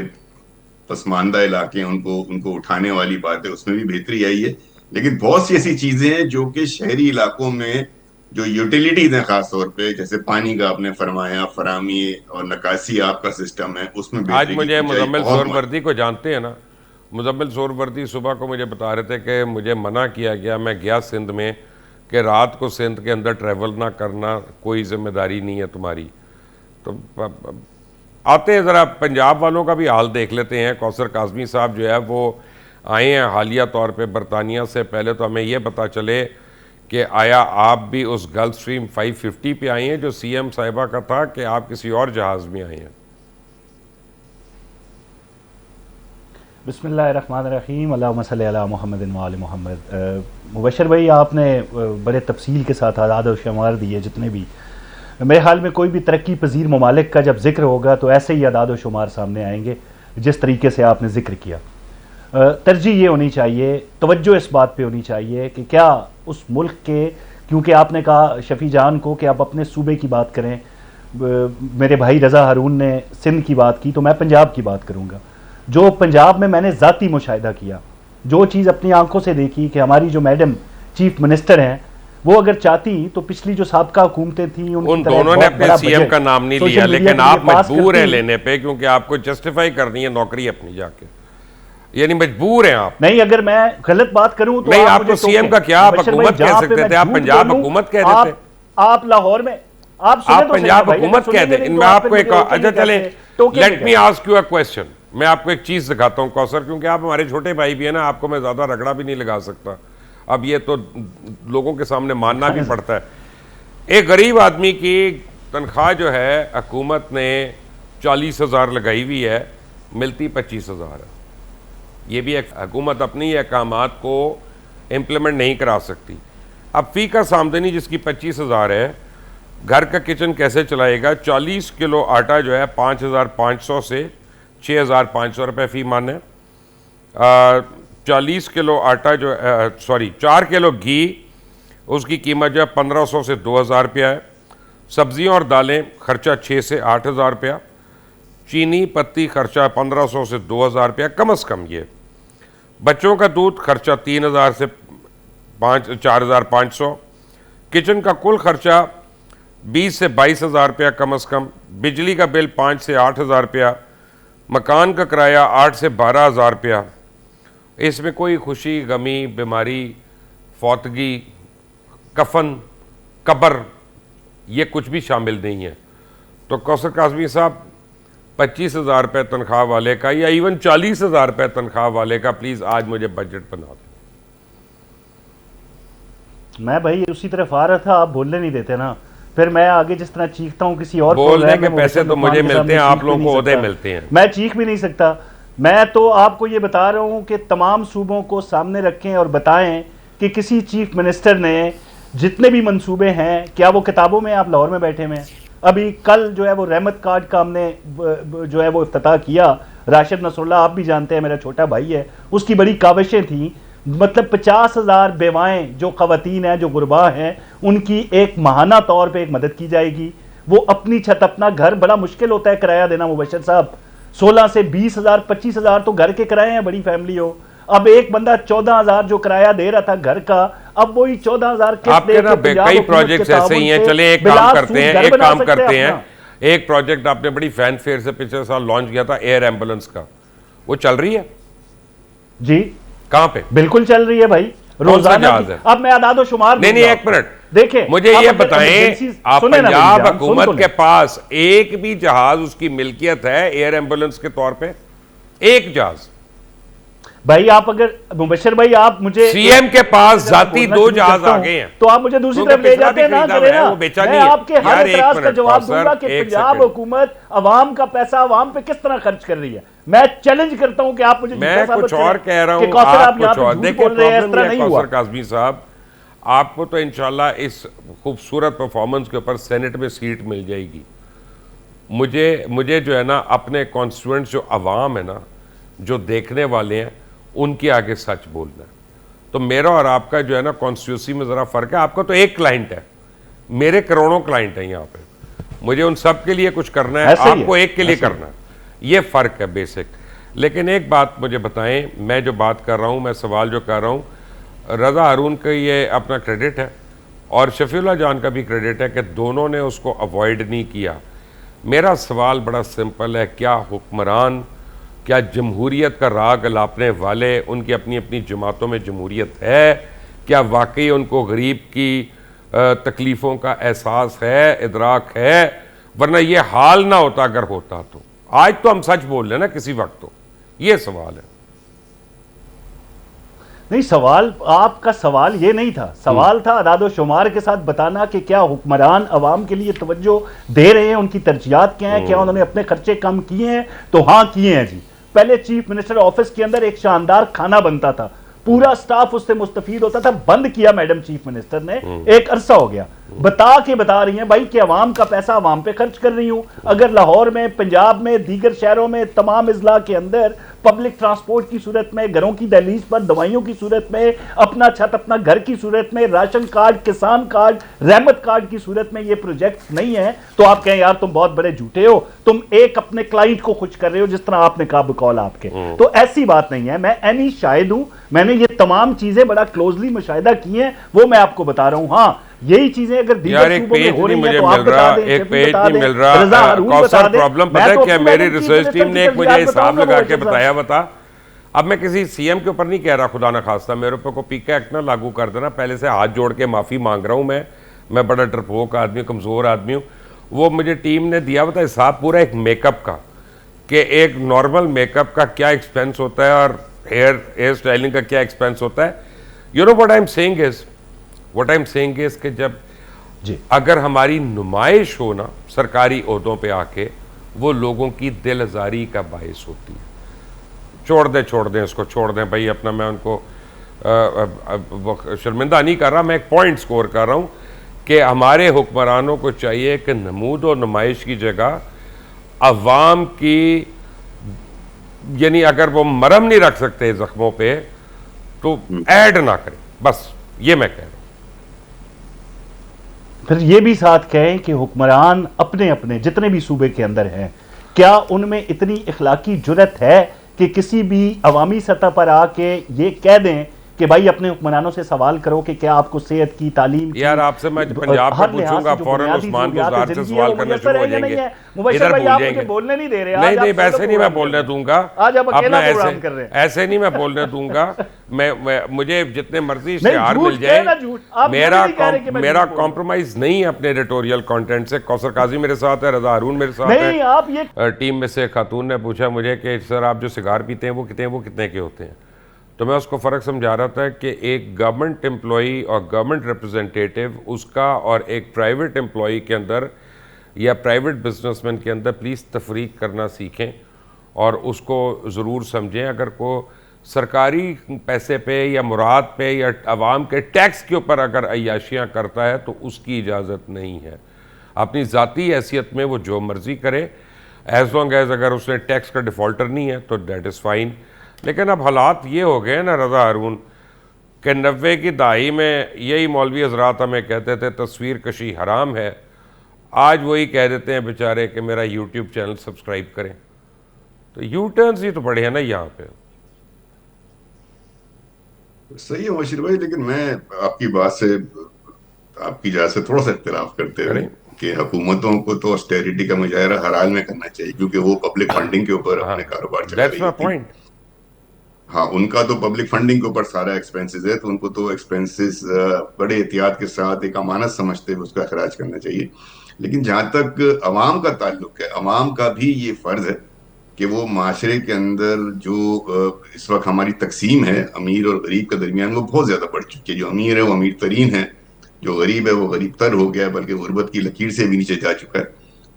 पसमानदा इलाके हैं, उनको उनको उठाने वाली बात है, उसमें भी बेहतरी आई है। लेकिन बहुत सी ऐसी चीजें हैं जो कि शहरी इलाकों में जो यूटिलिटीज हैं, खास तौर पे जैसे पानी का आपने फरमाया, फरामी और नकासी आपका सिस्टम है, उसमें आज बेहतरी की मुझे गुंजाइश मुजम्मिल बहुत जोरवर्दी को जानते हैं ना? मुजम्मिल जोरवर्दी सुबह को मुझे बता रहे थे कि मुझे मना किया गया, मैं गया सिंध में, कि रात को सिंध के अंदर ट्रैवल ना करना, कोई जिम्मेदारी नहीं है तुम्हारी। तो आते हैं ज़रा पंजाब वालों का भी हाल देख लेते हैं। कौसर काज़मी साहब जो है वो आए हैं हालिया तौर पे बरतानिया से। पहले तो हमें ये पता चले कि आया आप भी उस गल्फ स्ट्रीम 550 पे आए हैं जो सीएम साहिबा का था, कि आप किसी और जहाज़ में आए हैं? बिस्मिल्लाहिर्रहमानिर्रहीम, अल्लाहुम्मा सल्ली अला मुहम्मदिन व आले मुहम्मद। मुबशर भाई, आपने बड़े तफसील के साथ आदाद और शुमार दिए जितने भी। मेरे ख्याल में कोई भी तरक्की पजीर ममालिक का जब जिक्र होगा तो ऐसे ही आदाद और शुमार सामने आएंगे जिस तरीके से आपने जिक्र किया। तरजीह ये होनी चाहिए, तवज्जो इस बात पे होनी चाहिए कि क्या उस मुल्क के, क्योंकि आपने कहा शफ़ी जान को कि आप अपने सूबे की बात करें, मेरे भाई रज़ा हारून ने सिंध की बात की, तो मैं पंजाब की बात करूँगा। जो पंजाब में मैंने ज़ाती मुशाहिदा किया, जो चीज़ अपनी आंखों से देखी कि हमारी जो मैडम चीफ मिनिस्टर हैं वो अगर चाहती तो पिछली जो साबका हुकूमतें थी उन दोनों ने अपने सीएम का नाम नहीं लिया, लेकिन आप मजबूर हैं लेने पे, क्योंकि आपको जस्टिफाई करनी है नौकरी अपनी जाके, यानी मजबूर हैं आप। नहीं, अगर मैं गलत बात करूं तो नहीं, आप तो सीएम का क्या, आप हुकूमत कह सकते थे, आप पंजाब हुकूमत कह रहे थे। आप लाहौर में आप पंजाब हुकूमत कह दे। मैं आपको एक, अच्छा चले, let me ask you a question. मैं आपको एक चीज दिखाता हूं कौसर, क्योंकि आप हमारे छोटे भाई भी है ना, आपको मैं ज्यादा रगड़ा भी नहीं लगा सकता। अब ये तो लोगों के सामने मानना भी पड़ता है। एक गरीब आदमी की तनख्वाह जो है हुकूमत ने 40,000 लगाई हुई है, मिलती 25,000 है। ये भी एक हुकूमत अपनी अहकामात को इम्प्लीमेंट नहीं करा सकती। अब फी का आमदनी जिसकी 25,000 है, घर का किचन कैसे चलाएगा? 40 किलो आटा जो है 5,500 से 6,500 रुपये फ़ी माने। 40 किलो आटा जो 4 किलो घी, उसकी कीमत जो है 1,500 से 2,000 रुपया है। सब्जियां और दालें खर्चा 6 से 8,000 रुपया। चीनी पत्ती खर्चा 1,500 से 2,000 रुपया कम अज़ कम। ये बच्चों का दूध खर्चा 3,000 से 4,500। किचन का कुल खर्चा 20 से 22,000 रुपया कम अज़ कम। बिजली का बिल 5 से 8,000 रुपया। मकान का किराया 8 से 12,000 रुपया। इसमें कोई खुशी, गमी, बीमारी, फौतगी, कफन, कब्र, ये कुछ भी शामिल नहीं है। तो कौसर काज़मी साहब, 25,000 रुपये तनख्वाह वाले का या इवन 40,000 रुपये तनख्वाह वाले का प्लीज़ आज मुझे बजट बना दें। मैं भाई उसी तरफ आ रहा था, आप बोलने नहीं देते ना। फिर मैं आगे जिस तरह चीखता हूँ किसी और बोलने के पैसे तो मुझे मिलते हैं, आप लोगों को ओहदे मिलते हैं। मैं चीख भी नहीं सकता। मैं तो आपको ये बता रहा हूँ कि तमाम सूबों को सामने रखें और बताएं कि किसी चीफ मिनिस्टर ने जितने भी मंसूबे हैं, क्या वो किताबों में? आप लाहौर में बैठे हुए हैं। अभी कल जो है वो रहमत कार्ड का हमने जो है वो इफ्तिताह किया। राशिद नसरुल्लाह, आप भी जानते हैं, मेरा छोटा भाई है, उसकी बड़ी काविशें थी। मतलब 50,000 बेवाएँ जो ख़वातीन हैं, जो गुरबा हैं, उनकी एक माहाना तौर पे एक मदद की जाएगी। वो अपनी छत, अपना घर, बड़ा मुश्किल होता है किराया देना मुबशर साहब। 16 से 20,000 25,000 तो घर के किराए हैं, बड़ी फैमिली हो। अब एक बंदा 14,000 जो किराया दे रहा था घर का, अब वही 14,000 आपके ना कई प्रोजेक्ट्स ऐसे ही हैं। चले एक काम करते हैं, एक प्रोजेक्ट आपने बड़ी फैन फेयर से पिछले साल लॉन्च किया था, एयर एम्बुलेंस का, वो चल रही है जी? कहां पे? बिल्कुल चल रही है भाई, रोजाना। अब मैं आदादो शुमार नहीं, एक मिनट देखिए, मुझे ये बताएं, आप पंजाब हुकूमत के पास एक भी जहाज उसकी मिल्कियत है एयर एम्बुलेंस के तौर पे? एक जहाज भाई? आप अगर मुबशर भाई, आप मुझे, सीएम के पास जाती 2 जहाज आ गए हैं, तो आप मुझे दूसरी तरफ ले जाते हैं ना, करें ना। मैं आपके हर इतराज का जवाब दूंगा कि पंजाब हुकूमत अवाम का पैसा अवाम पे किस तरह खर्च कर रही है। मैं चैलेंज करता हूं कि आप मुझे, मैं कुछ और कह रहा हूं, आप कुछ और। देखिए, कौसर काज़मी साहब, आपको तो इंशाल्लाह इस खूबसूरत परफॉर्मेंस के ऊपर सेनेट में सीट मिल जाएगी। मुझे जो है ना अपने कॉन्स्टिट्यूएंट्स जो अवाम है ना, जो देखने वाले हैं, उनके आगे सच बोलना है। तो मेरा और आपका जो है ना कॉन्स्टिट्यूंसी में ज़रा फ़र्क है। आपका तो एक क्लाइंट है, मेरे करोड़ों क्लाइंट हैं यहाँ पे, मुझे उन सब के लिए कुछ करना है, आपको एक के लिए करना है। ये फ़र्क है बेसिक। लेकिन एक बात मुझे बताएं, मैं जो बात कर रहा हूँ, मैं सवाल जो कर रहा हूँ, रज़ा हारून का ये अपना क्रेडिट है और शफीउल्लाह जान का भी क्रेडिट है कि दोनों ने उसको अवॉइड नहीं किया। मेरा सवाल बड़ा सिंपल है, क्या हुक्मरान, क्या जमहूरियत का राग अलापने वाले, उनकी अपनी अपनी जमातों में जमहूरियत है? क्या वाकई उनको गरीब की तकलीफ़ों का एहसास है, इदराक है? वरना ये हाल ना होता अगर होता तो। आज तो हम सच बोल रहे हैं ना किसी वक्त, तो ये सवाल है। नहीं, सवाल आपका सवाल ये नहीं था, सवाल था अदाद शुमार के साथ बताना कि क्या हुक्मरान अवाम के लिए तवज्जो दे रहे हैं, उनकी तरजीहात क्या हैं, क्या उन्होंने अपने खर्चे कम किए हैं? तो हाँ, किए हैं जी। पहले चीफ मिनिस्टर ऑफिस के अंदर एक शानदार खाना बनता था, पूरा स्टाफ उससे मुस्तफीद होता था, बंद किया मैडम चीफ मिनिस्टर ने, एक अरसा हो गया। बता रही हैं भाई कि अवाम का पैसा अवाम पे खर्च कर रही हूं। अगर लाहौर में, पंजाब में, दीगर शहरों में, तमाम इजला के अंदर पब्लिक ट्रांसपोर्ट की सूरत में, घरों की दहलीज पर दवाइयों की सूरत में, अपना छत अपना घर की सूरत में, राशन कार्ड, किसान कार्ड, रहमत कार्ड की सूरत में ये प्रोजेक्ट नहीं है, तो आप कहें यार तुम बहुत बड़े झूठे हो, तुम एक अपने क्लाइंट को खुश कर रहे हो, जिस तरह आपने कहा बकौल आपके। तो ऐसी बात नहीं है। मैं एनी शाहिद हूं, मैंने ये तमाम चीजें बड़ा क्लोजली मुशाहिदा की हैं, वो मैं आपको बता रहा हूं। हाँ, यही चीजें अगर यार एक पेज नहीं मुझे मिल रहा, एक पेज नहीं मिल रहा। कौसर प्रॉब्लम पता है क्या, मेरी रिसर्च टीम ने एक मुझे हिसाब लगा के बताया। बता, अब मैं किसी सीएम के ऊपर नहीं कह रहा, खुदा ना खास्ता मेरे ऊपर को पीका एक्ट ना लागू कर देना। पहले से हाथ जोड़ के माफी मांग रहा हूं मैं बड़ा डरपोक आदमी, कमजोर आदमी हूँ। वो मुझे टीम ने दिया बता हिसाब पूरा एक मेकअप का, कि एक नॉर्मल मेकअप का क्या एक्सपेंस होता है और हेयर स्टाइलिंग का क्या एक्सपेंस होता है। You know what I am saying is कि जब जी अगर हमारी नुमाइश हो ना सरकारी ओहदों पे आके, वो लोगों की दिल आजारी का बायस होती है। छोड़ दें इसको, छोड़ दें भाई अपना। मैं उनको शर्मिंदा नहीं कर रहा, मैं एक पॉइंट स्कोर कर रहा हूँ कि हमारे हुक्मरानों को चाहिए कि नमूद और नुमाइश की जगह अवाम की, यानी अगर वो मरहम नहीं रख सकते जख्मों पे तो ऐड ना करें, बस ये मैं कह रहा हूँ। फिर ये भी साथ कहें कि हुक्मरान अपने अपने जितने भी सूबे के अंदर हैं, क्या उनमें इतनी इखलाकी जुर्रत है कि किसी भी अवामी सतह पर आके ये कह दें कि भाई अपने हुक्मरानों से सवाल करो कि क्या आपको सेहत की, तालीम की, यार आपसे मैं पंजाब में पूछूंगा, फौरन उस्मान गुजार से सवाल करना शुरू हो जाएंगे। मुबशर भाई आप मुझे बोलने नहीं दे रहे। नहीं वैसे नहीं मैं बोलने दूंगा, आज आप अकेला प्रोग्राम कर रहे हैं। ऐसे नहीं मैं बोलने दूंगा। मैं मुझे जितने मर्जी इश्तिहार मिल जाए, मेरा कॉम्प्रोमाइज नहीं है अपने एडिटोरियल कंटेंट से। कौसर काजी मेरे साथ है, रज़ा हारून मेरे साथ है। आप ये टीम में से खातून ने पूछा मुझे कि सर आप जो सिगार पीते हैं वो कितने के होते हैं, तो मैं उसको फ़र्क समझा रहा था कि एक गवर्नमेंट एम्प्लॉई और गवर्नमेंट रिप्रेजेंटेटिव उसका और एक प्राइवेट एम्प्लॉई के अंदर या प्राइवेट बिजनेसमैन के अंदर प्लीज़ तफरीक करना सीखें और उसको ज़रूर समझें। अगर को सरकारी पैसे पे या मुराद पे या आवाम के टैक्स के ऊपर अगर अय्याशियाँ करता है तो उसकी इजाज़त नहीं है। अपनी ज़ाती हैसियत में वो जो मर्ज़ी करे, एज लॉन्ग एज अगर उसने टैक्स का डिफ़ॉल्टर नहीं है तो दैट इज़ फाइन। लेकिन अब हालात ये हो गए ना रज़ा हारून कि 90 की दहाई में यही मौलवी हजरात हमें कहते थे तस्वीर कशी हराम है, आज वही कह देते हैं बेचारे कि मेरा यूट्यूब चैनल सब्सक्राइब करें। तो यू टर्न्स ही तो बड़े हैं ना यहाँ पे। सही है मुबशर भाई, लेकिन मैं आपकी बात से, आपकी इजाज़त से थोड़ा सा इख्तिलाफ करते हुए कि हुकूमतों को तो ऑस्टेरिटी का मुजाहरा हर हाल में करना चाहिए क्योंकि वो पब्लिक फंडिंग के ऊपर अपने कारोबार चला रही है। हाँ, उनका तो पब्लिक फंडिंग के ऊपर सारा एक्सपेंसेस है, तो उनको तो एक्सपेंसेस बड़े एहतियात के साथ एक अमानत समझते हुए उसका खराज करना चाहिए। लेकिन जहां तक अवाम का ताल्लुक है, अवाम का भी ये फर्ज है कि वो माशरे के अंदर जो इस वक्त हमारी तकसीम है अमीर और गरीब के दरमियान, वो बहुत ज्यादा बढ़ चुकी है। जो अमीर है वो अमीर तरीन है, जो गरीब है वो गरीब तर हो गया, बल्कि गुर्बत की लकीर से भी नीचे जा चुका है।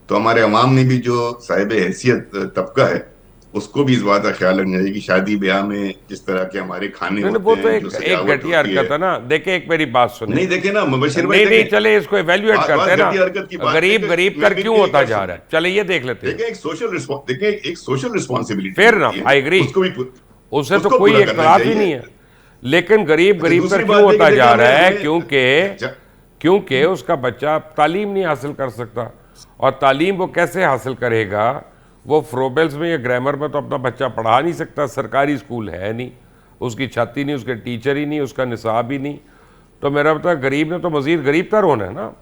तो हमारे अवाम में भी जो साहिब हैसियत तबका है उसको भी इस बात का ख्याल रखना चाहिए कि शादी ब्याह में जिस तरह के हमारे खाने नहीं नहीं, होते वो तो हैं, जो एक सजावट घटिया होती है। हरकत है ना। देखिए, एक मेरी बात सुने। नहीं देखे ना मुबशिर भाई, नहीं नहीं, देखें, चले इसको एवेल्युएट बात करते बात हैं ना। घटिया हरकत की बात गरीब देखें, गरीब मैं कर मेरी क्यों मेरी होता बात जा रहा सुने। है, चले ये देख लेते हैं। देखें, एक सोशल रिस्पॉन्सिबिलिटी फेयर होती इनफ, है, आई एग्री, उसको भी उससे तो उसको कोई पूरा करना इख्तलाफ ही चाहिए। नहीं है। लेकिन गरीब अच्छा, गरीब कर दूसरी क्यों बात है कि होता देखें जा हमें रहा है? हमें क्योंकि उसका बच्चा तालीम नहीं हासिल कर सकता। और तालीम वो कैसे हासिल करेगा? वो फ्रोबेल्स में या ग्रामर में तो अपना बच्चा पढ़ा नहीं सकता, सरकारी स्कूल है नहीं, उसकी छत ही नहीं, उसके टीचर ही नहीं, उसका निसाब ही नहीं। तो मेरा पता, गरीब ने तो मजीद गरीब तर होना है ना।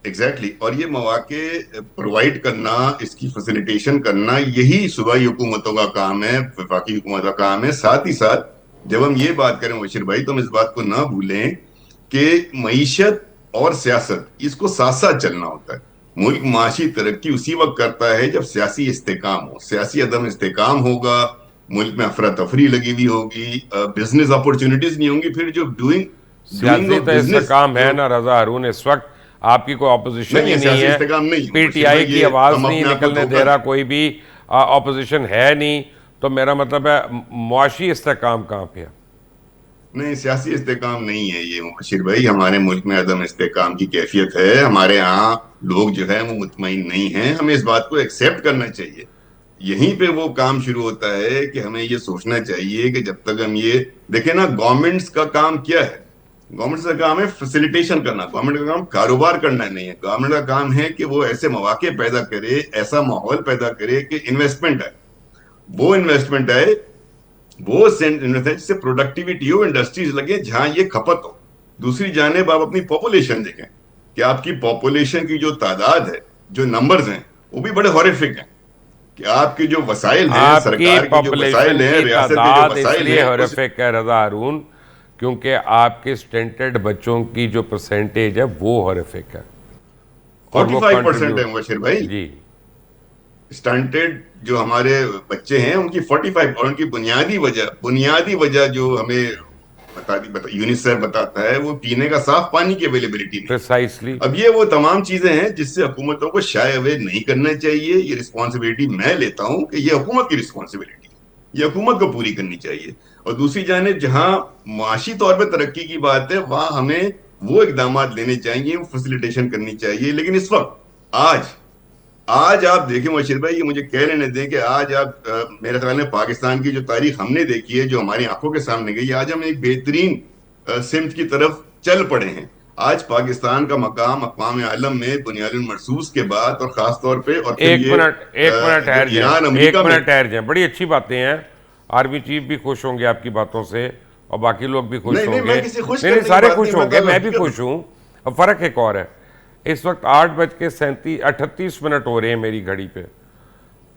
एग्जैक्टली और ये मौके प्रोवाइड करना, इसकी फैसिलिटेशन करना, यही सूबाई हुकूमतों का काम है, वफाकी हुकूमत का काम है। साथ ही साथ जब हम ये बात करें मुबशिर भाई, तो हम इस बात को ना भूलें कि मईशत और सियासत, इसको साथ साथ चलना होता है। मुल्क माशी तरक्की उसी वक्त करता है जब सियासी इस्तेकाम हो। सियासी अदम इस्तेकाम होगा, मुल्क में अफरा तफरी लगी हुई होगी, बिजनेस अपॉर्चुनिटीज नहीं होंगी, फिर जो डूइंग डूइंग सियासी ऑफ तो इसका बिजनेस काम है जो ना रजा हारून, इस वक्त आपकी कोई ऑपोजिशन नहीं ही है, नहीं सियासी है। इस्तेकाम नहीं है मुबशिर पीटीआई भाई, की ये आवाज़ हम नहीं अपने आप को निकलने धोखा दे रहा, दें। कोई भी ऑपोजिशन है नहीं। तो मेरा मतलब है, मुआशी इस्तेकाम कहाँ पे है? नहीं, सियासी इस्तेकाम नहीं है ये मुबशिर भाई, हमारे मुल्क में अदम इस्तेकाम की कैफियत है। हमारे यहाँ लोग जो है वो मुतमईन नहीं हैं, हमें इस बात को एक्सेप्ट करना चाहिए। यहीं पे वो काम शुरू होता है कि हमें ये सोचना चाहिए कि जब तक हम ये देखें ना, गवर्नमेंट्स का काम क्या है? गवर्नमेंट का काम है फैसिलिटेशन करना। गवर्नमेंट का काम कारोबार करना नहीं है। गवर्नमेंट का काम है कि वो ऐसे मौके पैदा करे, ऐसा माहौल पैदा करे कि इन्वेस्टमेंट आए। वो इन्वेस्टमेंट आए, वो जिससे प्रोडक्टिविटी हो, इंडस्ट्रीज लगे जहां ये खपत हो। दूसरी जानेब आप अपनी पॉपुलेशन देखें कि आपकी पॉपुलेशन की जो तादाद है, जो नंबर्स हैं, वो भी बड़े हॉरिफिक हैं। कि आपके जो वसाइल हैं, आपकी सरकार के जो पॉपुलेशन वसाइल हैं, की रियासत के जो तादाद वसाइल इसलिए हैं, उस हॉरिफिक है रजा हारून, क्योंकि आपके स्टेंटेड बच्चों की जो परसेंटेज है वो हॉरिफिक है। और वो 45% है कंट्रीब्यूट, मुबशिर भाई। जी, स्टंटेड जो हमारे बच्चे हैं उनकी 45, और उनकी बुनियादी वजह जो हमें यूनिसेफ बताता है, वो पीने का साफ पानी की अवेलेबिलिटी नहीं। प्रिसाइसली। अब ये वो तमाम चीजें हैं जिससे हुकूमतों को शाय अवे नहीं करना चाहिए। ये रिस्पॉन्सिबिलिटी मैं लेता हूं कि ये हुकूमत की रिस्पॉन्सिबिलिटी है, ये हुकूमत को पूरी करनी चाहिए। और दूसरी जानिब जहां माशी तौर पर तरक्की की बात है, वहां हमें वो इकदाम लेने चाहिए, वो फैसिलिटेशन करनी चाहिए। लेकिन इस वक्त आज आज आप देखें मुबशिर भाई, ये मुझे कह लेने दें कि आज आप मेरे ख्याल में पाकिस्तान की जो तारीख हमने देखी है, जो हमारी आंखों के सामने गई, आज हम एक बेहतरीन सिमत की तरफ चल पड़े हैं। आज पाकिस्तान का मकाम अक़वाम आलम में बुनियादुल मरसूस के बाद, और खास तौर पे, और फिर एक ये मिनट, एक मिनट जो ठहर ईरान जाए, एक अमेरिका में। मिनट ठहर जाए। बड़ी अच्छी बातें हैं, आर्मी चीफ भी खुश होंगे आपकी बातों से, और बाकी लोग भी खुश नहीं नहीं, होंगे। मैं किसी खुश नहीं नहीं, करने की सारे बात खुश नहीं, होंगे, मैं भी हकीकत। खुश हूँ। अब फर्क एक और है, इस वक्त 8:38 हो रहे हैं मेरी घड़ी पे।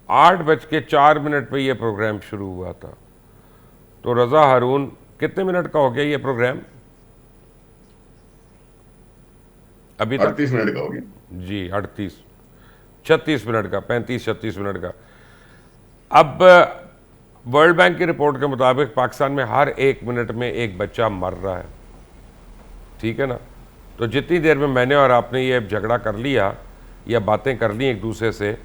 8:04 पे ये प्रोग्राम शुरू हुआ था। तो रजा हारून, कितने मिनट का हो गया ये प्रोग्राम अभी तक? 38 मिनट का हो गया जी, 36 मिनट का, 35-36 मिनट का। अब वर्ल्ड बैंक की रिपोर्ट के मुताबिक पाकिस्तान में हर 1 मिनट में एक बच्चा मर रहा है, ठीक है ना? तो जितनी देर में मैंने और आपने ये झगड़ा कर लिया या बातें कर ली एक दूसरे से,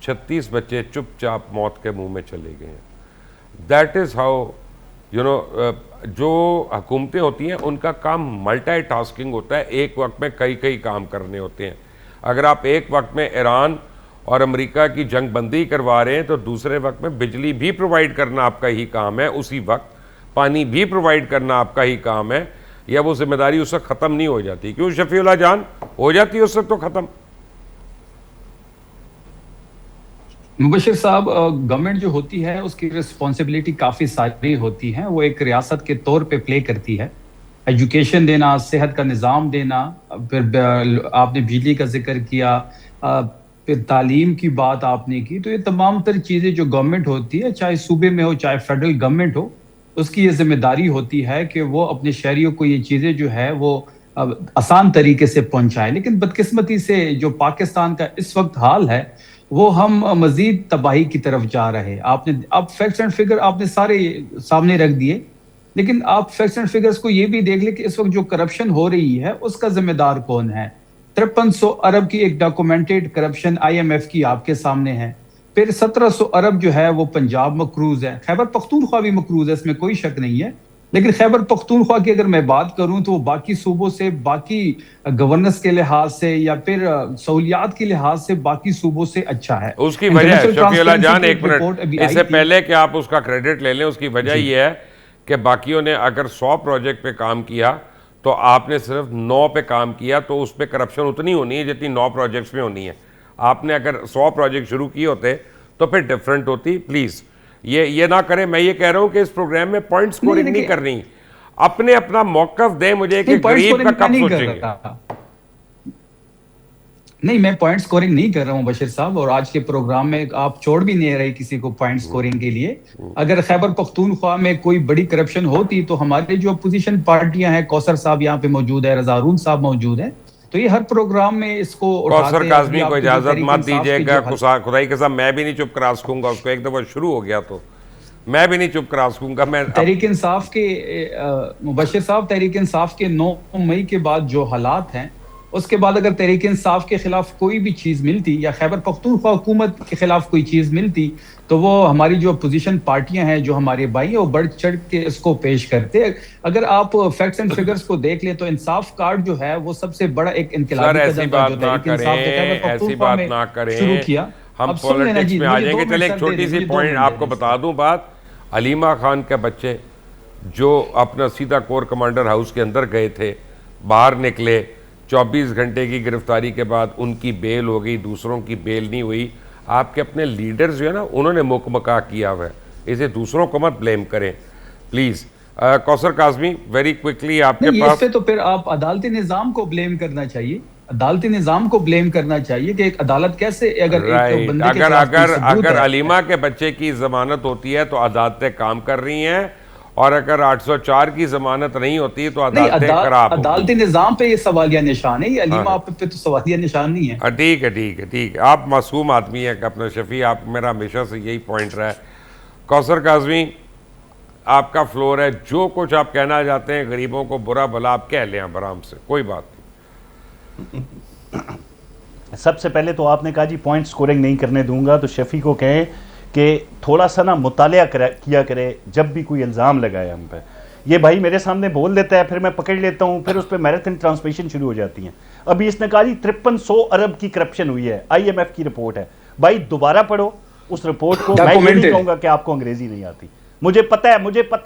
36 बच्चे चुपचाप मौत के मुंह में चले गए हैं। दैट इज़ हाउ जो हुकूमतें होती हैं उनका काम मल्टीटास्किंग होता है, एक वक्त में कई कई काम करने होते हैं। अगर आप एक वक्त में ईरान और अमेरिका की जंग बंदी करवा रहे हैं, तो दूसरे वक्त में बिजली भी प्रोवाइड करना आपका ही काम है, उसी वक्त पानी भी प्रोवाइड करना आपका ही काम है। या वो जिम्मेदारी उस वक्त ख़त्म नहीं हो जाती? क्यों शफीउल्लाह जान, हो जाती है उस वक्त तो ख़त्म। मुबशिर साहब, गवर्नमेंट जो होती है उसकी रिस्पॉन्सिबिलिटी काफ़ी सारी होती हैं। वो एक रियासत के तौर पे प्ले करती है। एजुकेशन देना, सेहत का निज़ाम देना, फिर आपने बिजली का जिक्र किया, फिर तालीम की बात आपने की। तो ये तमाम तर चीज़ें जो गवर्नमेंट होती है, चाहे सूबे में हो चाहे फेडरल गवर्नमेंट हो, उसकी ये जिम्मेदारी होती है कि वो अपने शहरियों को ये चीज़ें जो है वो आसान तरीके से पहुंचाए। लेकिन बदकिस्मती से जो पाकिस्तान का इस वक्त हाल है, वो हम मजीद तबाही की तरफ जा रहे हैं। आपने अब फैक्ट्स एंड फिगर आपने सारे सामने रख दिए, लेकिन आप फैक्ट्स एंड फिगर्स को ये भी देख ले कि इस वक्त जो करप्शन हो रही है उसका जिम्मेदार कौन है। 5300 अरब की एक डॉक्यूमेंटेड करप्शन IMF की आपके सामने है। फिर 1700 अरब जो है वो पंजाब मकरूज है, खैबर पख्तूनख्वा भी मकरूज है, इसमें कोई शक नहीं है। लेकिन खैबर पख्तूनख्वा की अगर मैं बात करूं तो वो बाकी सूबों से, बाकी गवर्नेंस के लिहाज से या फिर सहूलियात के लिहाज से बाकी सूबों से अच्छा है। उसकी वजह है शफीउल्लाह जान, एक रिपोर्ट मिनट, इससे पहले कि आप उसका क्रेडिट ले लें, उसकी वजह ये है कि बाकियों ने अगर 100 प्रोजेक्ट पे काम किया तो आपने सिर्फ 9 पे काम किया, तो उस पर करप्शन उतनी होनी है जितनी 9 प्रोजेक्ट्स में होनी है। आपने अगर 100 प्रोजेक्ट शुरू किए होते तो फिर डिफरेंट होती। प्लीज़ ये ना करें। मैं ये कह रहा हूं कि इस प्रोग्राम में पॉइंट स्कोरिंग नहीं करनी, अपने अपना मौकफ दें मुझे कि गरीब का कब सोचेंगे। नहीं, मैं पॉइंट स्कोरिंग नहीं कर रहा हूं बशीर साहब, और आज के प्रोग्राम में आप छोड़ भी नहीं रहे किसी को पॉइंट स्कोरिंग के लिए। अगर खैबर पख्तूनख्वा में कोई बड़ी करप्शन होती तो हमारे जो अपोजिशन पार्टियां हैं, कौसर साहब यहाँ पे मौजूद है, रजा हारून साहब मौजूद है, तो ये हर प्रोग्राम में इसको कौसर काज़मी को इजाजत मत दीजिएगा, खुदाई के साथ मैं भी नहीं चुप करा सकूंगा उसको, एक दफा शुरू हो गया तो मैं भी नहीं चुप करा सकूंगा। मैं तहरीक इंसाफ के मुबशिर साहब, तहरीक इंसाफ के 9 मई के बाद जो हालात हैं, उसके बाद अगर तहरीक इंसाफ के खिलाफ कोई भी चीज मिलती या खैबर पख्तूनख्वा हुकूमत के खिलाफ कोई चीज मिलती तो वो हमारी जो अपोजिशन पार्टियां हैं, जो हमारे भाई हैं, वो बढ़ चढ़ के इसको पेश करते। अगर आप फैक्ट्स एंड फिगर्स को देख लें तो इंसाफ कार्ड जो है वो सबसे बड़ा एक इनकलाबी ऐसी बात ना करें, शुरू किया। हम पॉलिटिक्स में आ जाएंगे। चले एक छोटी सी पॉइंट आपको बता दूं बात, अलीमा खान के बच्चे जो अपना सीधा कोर कमांडर हाउस के अंदर गए थे, बाहर निकले, 24 घंटे की गिरफ्तारी के बाद उनकी बेल हो गई, दूसरों की बेल नहीं हुई। आपके अपने लीडर्स जो है ना, उन्होंने मुकमका किया हुआ है, इसे दूसरों को मत ब्लेम करें please. Kausar Kazmi very quickly आपके पास। इस पे तो फिर आप अदालती निज़ाम को ब्लेम करना चाहिए, अदालती निज़ाम को ब्लेम करना चाहिए कि एक अदालत कैसे अगर एक बंदे के अगर अलीमा के बच्चे की जमानत होती है तो अदालतें काम कर रही हैं, और अगर 804 की जमानत नहीं होती तो अदालतें खराब। अदालती निजाम पे ये सवालिया निशान है, ये अलीमा पे तो सवालिया निशान नहीं है। ठीक है ठीक है ठीक है, आप मासूम आदमी है अपना शफी, आप मेरा हमेशा से यही पॉइंट रहा है। कौसर काज़मी आपका फ्लोर है, जो कुछ आप कहना चाहते हैं गरीबों को बुरा भला आप कह लें आराम से, कोई बात नहीं। सबसे पहले तो आपने कहा जी पॉइंट स्कोरिंग नहीं करने दूंगा, तो शफी को कहें कि थोड़ा सा ना मुतालिया किया करे जब भी कोई इल्ज़ाम लगाए हम पे। ये भाई मेरे सामने बोल देता है, फिर मैं पकड़ लेता हूँ, फिर उस पर मैराथन ट्रांसमिशन शुरू हो जाती हैं। अभी इसने कहा जी 5300 अरब की करप्शन हुई है, IMF की रिपोर्ट है। भाई दोबारा पढ़ो उस रिपोर्ट को। मैं ये नहीं कहूँगा कि आपको अंग्रेजी नहीं आती, मुझे पता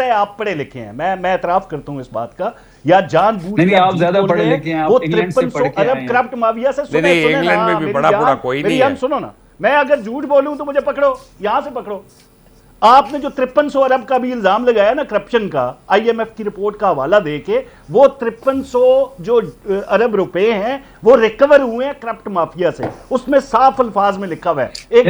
है आप पढ़े लिखे हैं, मैं एतराफ़ करता हूँ इस बात का। या जानबूझ के आप ज्यादा पढ़े लिखे हैं, वो 5300 अरब करप्ट माफिया से सुने इंग्लैंड में भी बड़ा कोई नहीं है। सुनो ना, मैं अगर झूठ बोलूं तो मुझे पकड़ो, यहां से पकड़ो। आपने जो 5300 अरब का भी इल्जाम लगाया ना करप्शन का, IMF की रिपोर्ट का हवाला देके, वो 5300 जो अरब रुपए हैं वो रिकवर हुए हैं करप्ट माफिया से, उसमें साफ अल्फाज में लिखा हुआ है। एक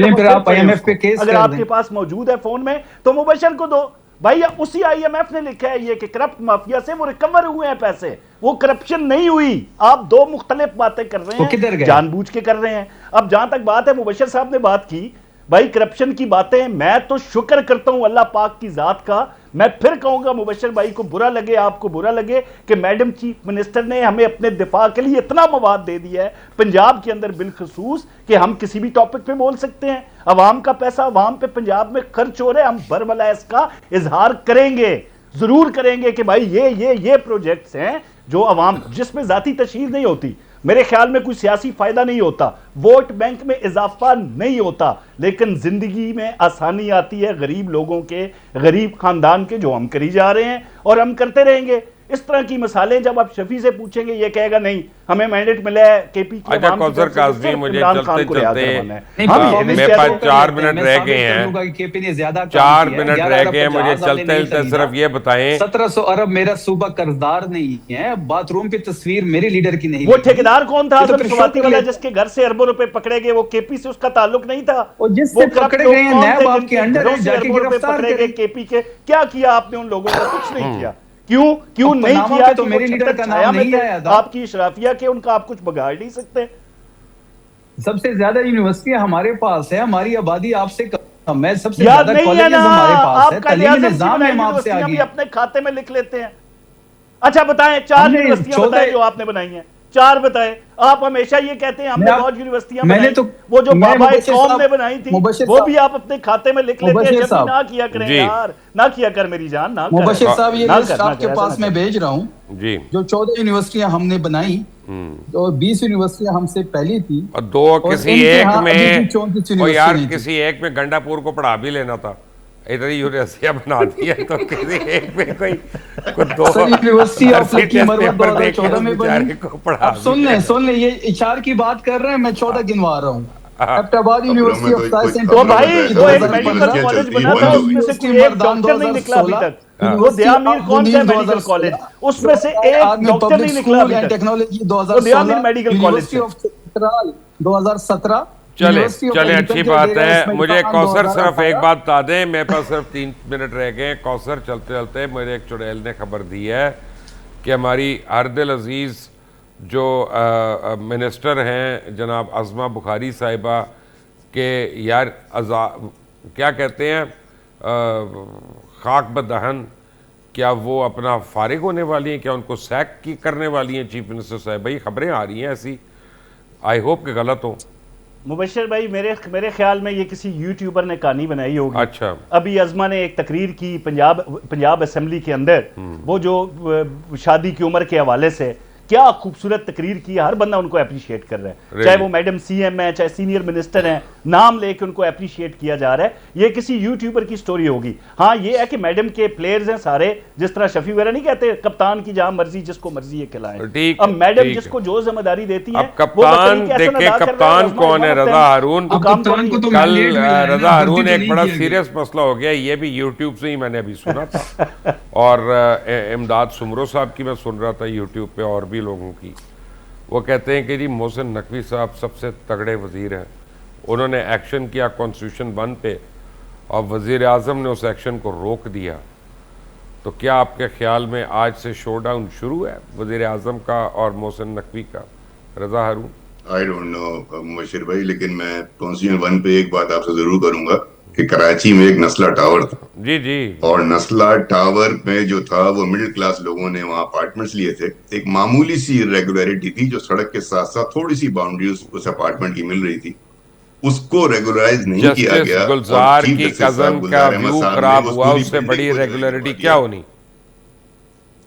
IMF पे केस अगर आपके पास मौजूद है फोन में तो मुबशर को दो भाई, उसी IMF ने लिखा है ये कि करप्ट माफिया से वो रिकवर हुए हैं पैसे, वो करप्शन नहीं हुई। आप दो मुख्तलिफ बातें कर रहे हैं, जानबूझ के कर रहे हैं। अब जहां तक बात है, मुबशर साहब ने बात की भाई करप्शन की बातें, मैं तो शुक्र करता हूं अल्लाह पाक की जात का। मैं फिर कहूंगा मुबशर भाई को बुरा लगे, आपको बुरा लगे कि मैडम चीफ मिनिस्टर ने हमें अपने दिफा के लिए इतना मवाद दे दिया है पंजाब के अंदर बिलखसूस कि हम किसी भी टॉपिक पे बोल सकते हैं। अवाम का पैसा अवाम पे पंजाब में खर्च हो रहा है, हम बरमला इसका इजहार करेंगे, जरूर करेंगे कि भाई ये प्रोजेक्ट्स हैं जो अवाम, जिसमें जाती तशहीर नहीं होती, मेरे ख्याल में कोई सियासी फायदा नहीं होता, वोट बैंक में इजाफा नहीं होता, लेकिन जिंदगी में आसानी आती है गरीब लोगों के, गरीब खानदान के, जो हम करी जा रहे हैं और हम करते रहेंगे। इस तरह की मिसालें जब आप शफी से पूछेंगे, ये कहेगा नहीं हमें मैंडेट मिला है केपी की। अच्छा कौसर काज़मी, मुझे चलते मेरे पास 4 मिनट रह गए हैं, 4 मिनट रह गए हैं, मुझे चलते सिर्फ ये बताएं 1700 अरब मेरा सूबा कर्जदार नहीं है, बाथरूम की तस्वीर मेरे लीडर की नहीं। वो ठेकेदार कौन था वाला जिसके घर से अरबों रुपए पकड़े गए, वो केपी से उसका ताल्लुक नहीं था, जिससे पकड़े गए हैं नैब आपके अंडर जाके गिरफ्तार करे केपी के। क्या किया आपने उन लोगों का? कुछ नहीं किया। क्यों नहीं किया? तो मेरे लीडर का नाम नहीं है आपकी इशराफिया के, उनका आप कुछ बगाड़ नहीं सकते। सबसे ज्यादा यूनिवर्सिटियां हमारे पास है, हमारी आबादी आपसे कम है, सबसे याद ज्यादा नहीं है ना, हमारे पास है, तालीमी निजाम हम आपसे आगे अपने खाते में लिख लेते हैं। अच्छा बताएं, 4 यूनिवर्सिटियां बताएं जो आपने बनाई हैं, 4 बताए। आप हमेशा ये कहते हैं हमने बहुत यूनिवर्सिटियां बनाई, वो जो बाबा कौम ने बनाई थी वो भी आप अपने खाते में लिख लेते हैं। जब ना किया करें यार, ना किया कर मेरी जान, ना कर। मुबशिर साहब ये लिस्ट आपके पास मैं भेज रहा हूँ जी, जो 14 यूनिवर्सिटियां हमने बनाई और 20 यूनिवर्सिटियां हमसे पहली थी और 2 किसी एक में, और यार किसी एक में गंडापुर को पढ़ा भी लेना था, इतनी यूनिवर्सिटियां बना दी है तो किसी एक में कोई 2 यूनिवर्सिटी ऑफ लकी मरवत 2014 में बनी। को पढ़ा। अब सुन ले ये इशार की बात कर रहे हैं, मैं 14 गिनवा रहा हूँ। Hyderabad university of science and तो भाई जो एक मेडिकल कॉलेज बना था उसमें से कोई एक डॉक्टर नहीं निकला अभी तक। वो दयामीर कौन सा मेडिकल कॉलेज, उसमें से एक डॉक्टर नहीं निकला अभी तक। Technology 2016 medical college of 2017। चले अच्छी बात है। मुझे कौसर सिर्फ एक बात बता दें, मेरे पास सिर्फ 3 मिनट रह गए। कौसर चलते चलते मुझे एक चुड़ैल ने खबर दी है कि हमारी हरदिल अजीज़ जो मिनिस्टर हैं जनाब अज़मा बुखारी साहिबा के यार क्या कहते हैं खाक बदहन, क्या वो अपना फारिग होने वाली हैं, क्या उनको सैक की करने वाली हैं चीफ मिनिस्टर साहब? भाई खबरें आ रही हैं ऐसी, आई होप कि गलत हो। मुबशर भाई मेरे ख्याल में ये किसी यूट्यूबर ने कहानी बनाई होगी। अच्छा, अभी अज़मा ने एक तकरीर की पंजाब असेंबली के अंदर, वो जो शादी की उम्र के हवाले से क्या खूबसूरत तकरीर की, हर बंदा उनको अप्रिशिएट कर रहा है, चाहे वो मैडम सीएम है, चाहे सीनियर मिनिस्टर हैं, नाम लेके उनको अप्रिशिएट किया जा रहा है। ये किसी यूट्यूबर की स्टोरी होगी। हाँ ये है कि मैडम के प्लेयर्स हैं सारे, जिस तरह शफी वगैरह नहीं कहते कप्तान की जहां मर्जी जिसको मर्जी ये खिलाए। अब मैडम जिसको जो जिम्मेदारी देती है, कप्तान देखे कप्तान कौन है? रजा हारून। कल रजा हारून एक बड़ा सीरियस मसला हो गया, ये भी यूट्यूब से ही मैंने अभी सुना था और इमदाद सुमरो साहब की मैं सुन रहा था यूट्यूब पे और भी लोगों की। वो कहते हैं कि जी मोहसिन नकवी साहब सबसे तगड़े वज़ीर हैं, उन्होंने एक्शन किया कॉन्स्टिट्यूशन 1 पे और वज़ीर आज़म ने उस एक्शन को रोक दिया। तो क्या आपके ख्याल में आज से शोडाउन शुरू है वज़ीर आज़म का और मोहसिन नकवी का? रजा हारून। आई डोंट नो मुबशिर भाई, लेकिन मैं कॉन्स्टिट्यूशन 1 पे एक बात आपसे जरूर करूंगा कि कराची में एक नस्ला टावर था। जी जी। और नस्ला टावर में जो था वो मिडिल क्लास लोगों ने वहां अपार्टमेंट्स लिए थे। एक मामूली सी इरेगुलरिटी थी जो सड़क के साथ साथ थोड़ी सी बाउंड्री उस अपार्टमेंट की मिल रही थी, उसको रेगुलराइज नहीं किया गया। गुलजार की कजन का व्यू खराब हुआ, उससे बड़ी रेगुलरिटी क्या होनी?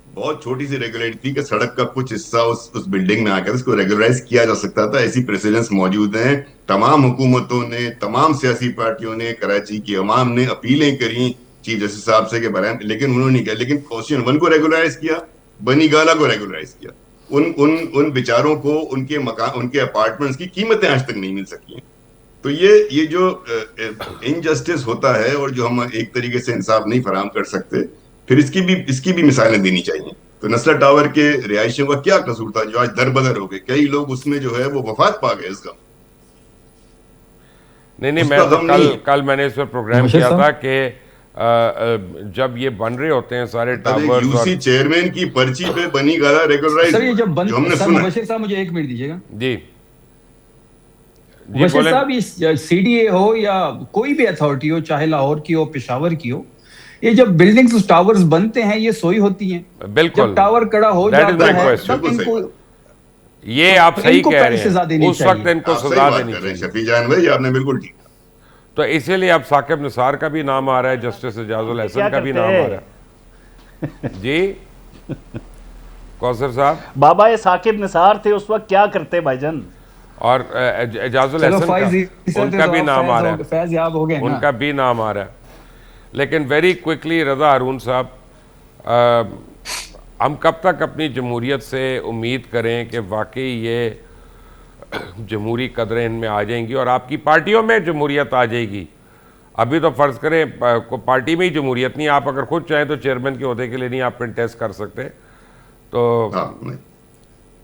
बहुत छोटी सी रेगुलरिटी कि सड़क का कुछ हिस्सा उस बिल्डिंग में आकर उसको रेगुलराइज किया जा सकता था। ऐसी प्रेसिडेंस मौजूद हैं। तमाम हुकूमतों ने, तमाम सियासी पार्टियों ने, कराची की अवाम ने अपीलें करी चीफ जस्टिस साहब से के बारे में, लेकिन उन्होंने नहीं किया। लेकिन कॉन्स्टिट्यूशन 1 को रेगुलराइज किया, बनी गाला को रेगुलराइज किया। उन बेचारों को उनके मकान, उनके अपार्टमेंट्स की कीमतें आज तक नहीं मिल सकी हैं। तो ये जो इनजस्टिस होता है और जो हम एक तरीके से इंसाफ नहीं फराहम कर सकते, फिर इसकी भी मिसालें देनी चाहिए। तो नस्ला टावर के रिहायशियों का क्या कसूर था जो आज दरबदर हो गए? कई लोग उसमें जो है वो वफात पा गए इसका। नहीं मैं तो कल मैंने इस पर प्रोग्राम किया था कि जब ये बन रहे होते हैं सारे टावर, यूसी चेयरमैन की पर्ची पे बनी गाला रेगुलराइज। सर ये जब हमने सुना, मुबशिर साहब मुझे 1 मिनट दीजिएगा जी। मुबशिर साहब, इस सीडीए हो या कोई भी अथॉरिटी हो, चाहे लाहौर की हो, पेशावर की हो, ये जब बिल्डिंग्स टावर्स बनते हैं ये सोई होती हैं। बिल्कुल, जब टावर कड़ा हो जाता है तब इनको, ये आप सही कह रहे हैं, उस वक्त इनको सजा देनी चाहिए। शफी जान भाई आपने बिल्कुल ठीक। तो इसीलिए अब साकिब निसार का भी नाम आ रहा है, जस्टिस एजाजुल एहसन का भी नाम आ रहा है जी। कौसर साहब, बाबा ये साकिब निसार थे उस वक्त, क्या करते भाईजान? और एजाजुल एहसन उनका भी नाम आ रहा है, फैज याब हो गए, उनका भी नाम आ रहा है। लेकिन वेरी क्विकली रजा हारून साहब, हम कब तक अपनी जमहूरियत से उम्मीद करें कि वाकई ये जमहूरी कदरें इनमें आ जाएंगी और आपकी पार्टियों में जमहूरियत आ जाएगी? अभी तो फ़र्ज़ करें पार्टी में ही जमहूरियत नहीं, आप अगर खुद चाहें तो चेयरमैन के ओहदे के लिए नहीं आप कंटेस्ट कर सकते। तो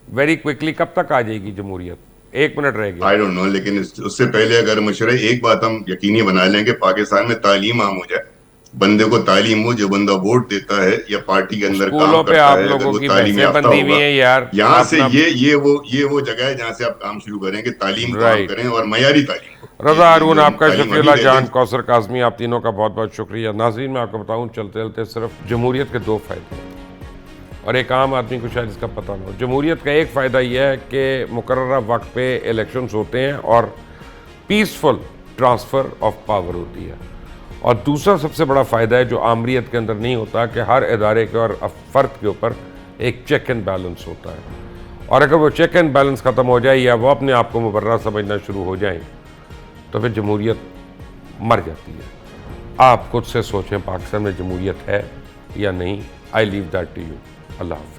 वेरी क्विकली कब तक आ जाएगी जमहूरियत? 1 मिनट रह गया। आई डोंट नो, लेकिन उससे पहले अगर मशवरे एक बात हम यकीनी बना लें कि पाकिस्तान में तालीम आम हो जाए, बंदे को तालीम हो, जो बंदा वोट देता है या पार्टी के अंदर काम करता है, अगर वो तालीम याफ्ता होगा, यहाँ से ये वो जगह है जहाँ से आप काम शुरू करें कि तालीम काम करें और मयारी तालीम। रजा हारून आपका शुक्रिया, जान कौसर काज़मी आप तीनों का बहुत बहुत शुक्रिया। नाज़रीन मैं आपको बताऊँ चलते चलते सिर्फ जमहूरियत के 2 फायदे। और एक आम आदमी को शायद इसका पता ना हो। जमहूरियत का एक फ़ायदा यह है कि मुकर्ररा वक्त पे इलेक्शंस होते हैं और पीसफुल ट्रांसफ़र ऑफ पावर होती है। और दूसरा सबसे बड़ा फ़ायदा है जो आमरीत के अंदर नहीं होता कि हर इदारे के और फ़र्द के ऊपर एक चेक एंड बैलेंस होता है। और अगर वो चेक एंड बैलेंस ख़त्म हो जाए या वो अपने आप को मुबर्रा समझना शुरू हो जाए तो फिर जमहूरियत मर जाती है। आप खुद से सोचें पाकिस्तान में जमहूरियत है या नहीं। I leave that to you. अल्लाह हाफ़िज़।